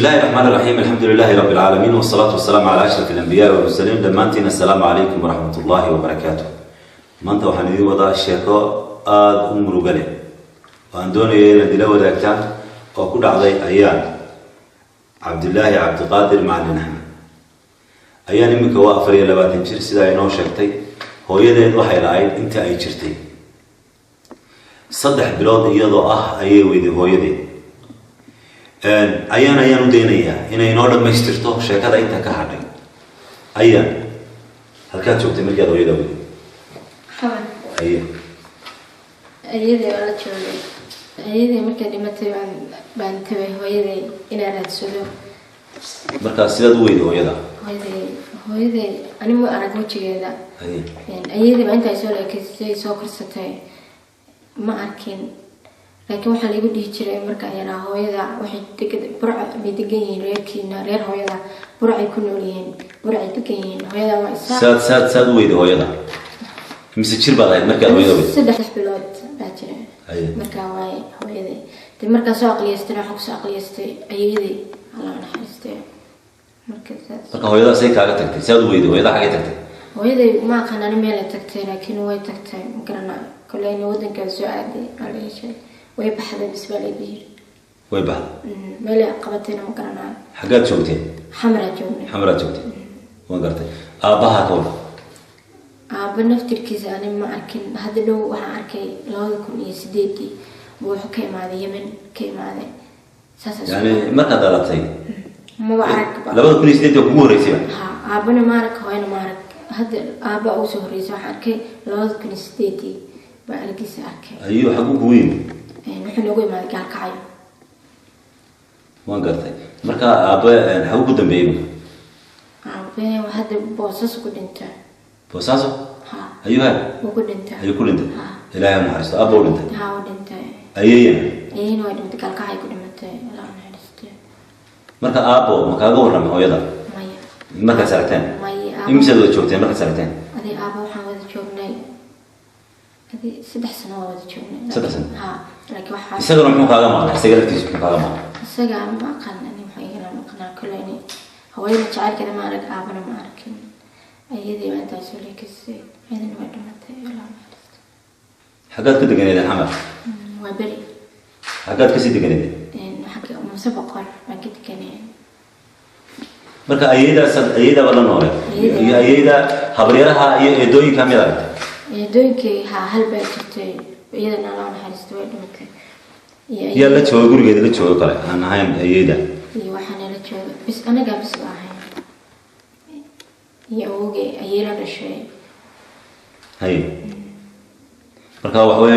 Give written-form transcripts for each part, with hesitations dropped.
الله الرحمن الرحيم الحمد لله رب العالمين والصلاة والسلام على أشرف الأنبياء والمرسلين دمانتين السلام عليكم ورحمة الله وبركاته maanta waxaan idin wadaa sheeko aad u muruga leh waan doonayaa inaan dila wadaagtaan oo ku dhacday ayaan Cabdullaahi Cabdiqaadir Macalin Axmed ayaan imika waa 24 jir sida ay noo sheegtay hooyadeed waxay lahayd inta ay jirtay 3 bilood iyadoo ah ayay weyday hooyadeed ayaan u deenayaa inay noo dhamaystirto sheekada inta ka hadhay ayaan halka joogtay markii hooyada weyday أيدي ولا شغلة أيدي مركز مثل بنتبه هويدي إلى رأسه مركز سيد ويد هويدا هويدي أنا مو أنا قلت كذا يعني أيدي بنت يسول كذا سوكر ستة ما أركين لكن واحد يقول لي ترى مركز أنا هويدا واحد تكد برع بيدقين ريكين رير هويدا برع يكونوا لين برع يدقين هويدا ما يصير ساد ويد هويدا مسجل بعد مركز هويدا سدح بلاد باجرة مركز هويدا دي مركز ساق ليستنا حق ساق ليستي أيدي الله نحرسته مركز هويدا سيك على تكتي ساد ويد هويدا حاجة تكتي هويدا ما كان أنا ميل تكتي لكن هو تكتي مقرنا كلنا ودن كزو عادي على شيء ويبحث بالنسبة لي بير ويبحث ميل قبتنا مقرنا حاجات شوكتين حمرة جوتين وقرتي أباها كون بنفتر كذا أنا ما أركن هذا لو وحأركي لو يكون يسديدي بوحكي مع ذي يمن كي مع ذي يعني ما قدرتي ما بعرك لو يكون يسديدي وكبور يصير ها أبنا مارك هاي مارك هذا أبا أو سهري وحأركي لو يكون يسديدي بأركي سأركي أيوه حقوق وين نحن نقول ما ذيك الكعيب ما قرتي مركا أبا حقوق دمبيبه أبا وهذا بوسس كدنته بوساسو أيوه وكل انت أيوه كل انت إلهي محرست أبو انت ها ودنت أيين نوع دنت قال كاي كل مت لا محرست مركا أبو مكا غورنا ما هو يدا مركا سنتين يمشي ذو تشوفتين مركا سنتين هذه أبو حاول تشوفني هذه 6 سنوات تشوفني 6 سنوات ها لكن واحد يسقط من كذا ما يسقط كيس من كذا ما يسقط ما كان أنا محيرة مقنع كلني هو يمشي كذا ما أرك أبو ما أركين أيدي ما تسولي كسي هذا الوقت ما تيلا حاجات كده جنيدة حمر وبري حاجات كسي تجنيدة حاجة مسبقة أكيد كنين مركا أيدا ولا نورة أيدا خبريرها يدوي كاميرا يدوي كي هل بيتي أيدا نالون حرست وين مثل يلا تشوي قولي كده تشوي كله أنا هاي أيدا وحنا لا تشوي بس أنا قبل صباحين يوجي أيلا الشيء هاي مركا وحوي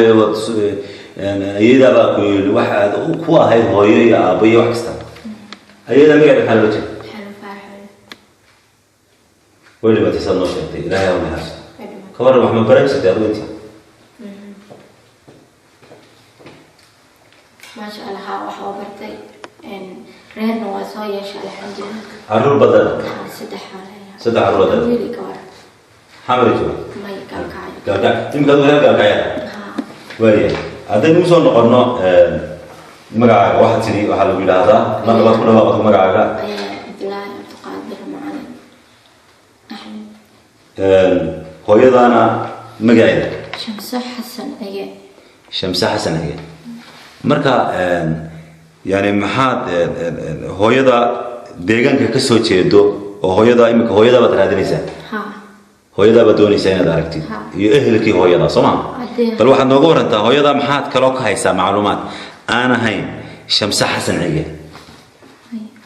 يعني أيدا بقول واحد هو هاي هوي أبوي وحكسته أيدا ميجا بحلوته حلو فاحل وين اللي بتصل نشأتي لا يا ولد حرس كبر محمد بريم ستي أبوي ما شاء الله ها وحوبرتي إن رهنا وصايا شاء الحمد لله عرور بدل سدح عرور بدل ويلي كوار حمر جوا ما يكال كاي تيم كذا ولا كاي ويا هذا نوصل نقرنا مجا واحد سري واحد لو بيلا هذا ما نبغى كنا ما بقول مجا هذا لا تقدر معنا أحمد هو يضانا مجا شمس حسن أيه مركا يعني محاد هو يضا ديجان كسر شيء هو يضا إمك هو يضا بترادنيسه هو يضا بدونيسه أنا داركتي يأهلك هو يضا سمع بل واحد نقول أنت هو يضا محاد كلوك هيسا معلومات أنا هين شمس حسن عيه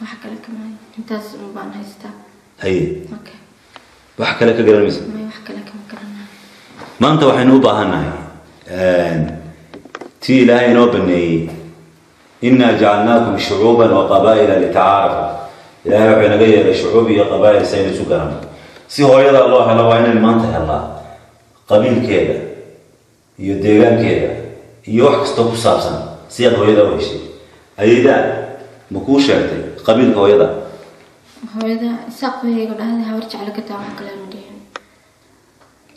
وحكى لك معي أنت مبان هيستا أوكي وحكى لك قرر ميز ما يحكى لك مكرنا ما أنت وحنوبة هناي تي لا ينوبني إنا جعلناكم شعوبا وقبائل لتعارفوا إلهي وحنا غير شعوبي قبائل سين سكران سي هو يدا الله هلا وين المنطقة الله قبيل كذا يديران كذا يوحك ستوب سابسن سياد هو يدا ويشي أيدا مكوش شرطي قبيل هو يدا ساق بيجي يقول هذا هورجع لك تاعك كلام مدين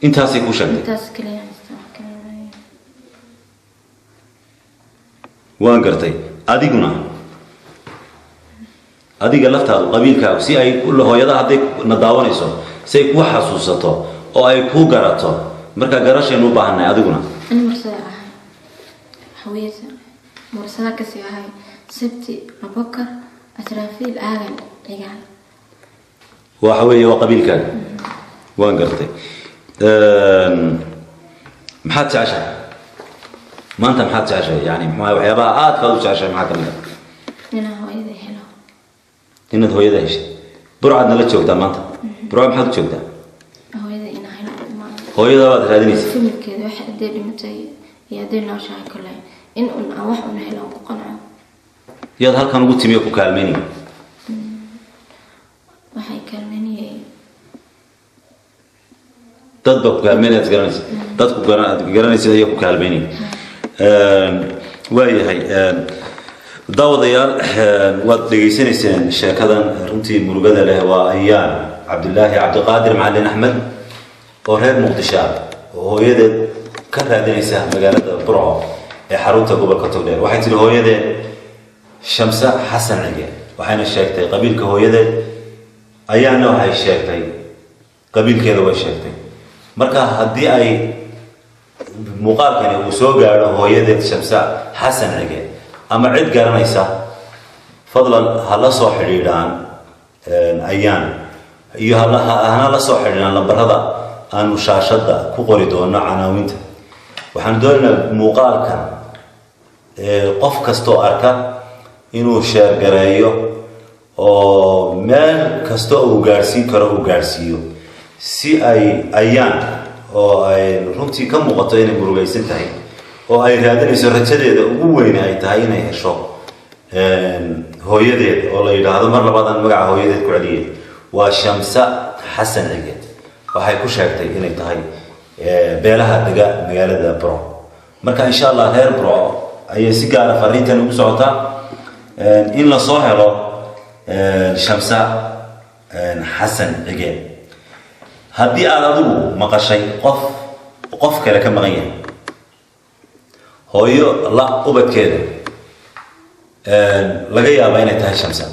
أنت هسي كوش شرطي أنت هسي كلام waan gartay adiguna adiga laftaadu qabiilkaagu si ay hooyada hadday na daawanayso si ay ku xasuusato oo ay ku garato marka garashaynu u baahannahay adiguna أنا مرسلة أهاي حويتها مرسلة كسي أهاي سبتي أبكر أسرافيل آغن عيال waxa weeye waa qabiilkaaga waan gartay maxaad jeceshahay maanta maxaad jeceshahay yani waxyaabaha aad ka u jeceshahay maxaa ka mid ah أنا هويدي هلو inaad hooyada heshay burcadna la joogtaa maanta burcad maxaad u joogtaa هويدي أنا هلو ما hooyada waad raadinaysa فيلم كذا واحد أدير متى يدير نوشة كلها إن أنا واحد من هلو قنعه yaad halkan ugu timiyo ku kaalmeynay waxay kalmaniyay dad ba ku kaalmeynay garanaysa dadku garanaysa ayaa ku kaalmeynay waayahay daawadayaal waad dhegaysanayseen sheekadan runtii murugada leh waa ayaan cabdillaahi cabdiqaadir macalin axmed oo reer muqdisho ah oo hooyadeed ka raadinaysa magaalada burco ee xarunta gobolka togdheer waxay tiri hooyadeed shamsa xasan cige waxayna sheegtay qabiilka hooyadeed ayaana waxay sheegtay qabiilkeeda way sheegtay marka haddii ay muuqaalkani uu soo gaadho hooyadeed shamsa xasan cige ama cid garanaysa fadlan ha la soo xidhiidhaan ayaan iyo hana la soo xidhiidhaan lambarada aanu shaashada ku qori doono canaawinta waxaan doonaynaa muuqaalkan qof kastoo arka inuu sheergareeyo oo meel kasta uu gaarsiin karo uu gaarsiiyo si ay ayaan oo ay runtii ka muuqato inay murugaysan tahay oo ay raadinayso rajadeeda ugu weyn ay tahay inay hesho hooyadeed oo la yidhaahdo mar labaadaan magaca hooyadeed ku celiyay waa shamsa xasan cige waxay ku sheegtay inay tahay beelaha dega magaalada burco marka insha allah reer burco ayay si gaara fariintan ugu socotaa in la soo helo shamsa xasan cige haddii aad adigu maqashay qof kale ka maqan yahay hooyo la ubadkeeda laga yaaba inay tahay shamsa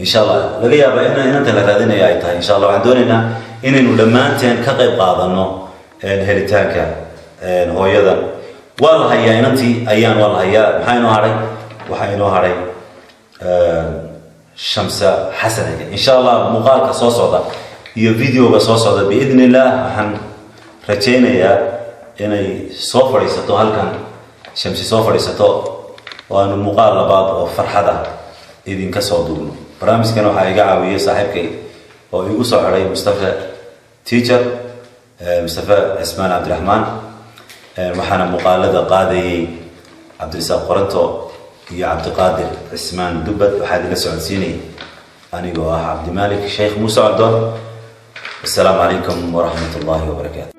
insha allah laga yaaba inanta la raadinaya ay tahay insha allah waxaan doonaynaa inaynu dhammaanteen ka qayb qaadano helitaanka hooyada waa la hayaa inantii ayaan waa la hayaa maxaa inoo hadhay waxaa inoo hadhay shamsa xasan cige insha allah muuqaalka soo socda iyo videoga soo socda biidni illaah waxaan rajaynayaa inay soo fadhiisato halkan shamsi soo fadhiisato oo aanu muuqaal labaad oo farxada idinka soo duubno barnaamijkan waxaa iga caawiyay saaxiibkay oo igu soo xidhay mustafa teacher mustafa cismaan cabdiraxmaan waxaana muuqaalada qaadayay cabdirisaaq qoranto iyo cabdiqaadir cismaan dubad waxaa idinla socodsiinayay anigoo ah cabdimaalik sheekh muuse cabdoon السلام عليكم ورحمة الله وبركاته.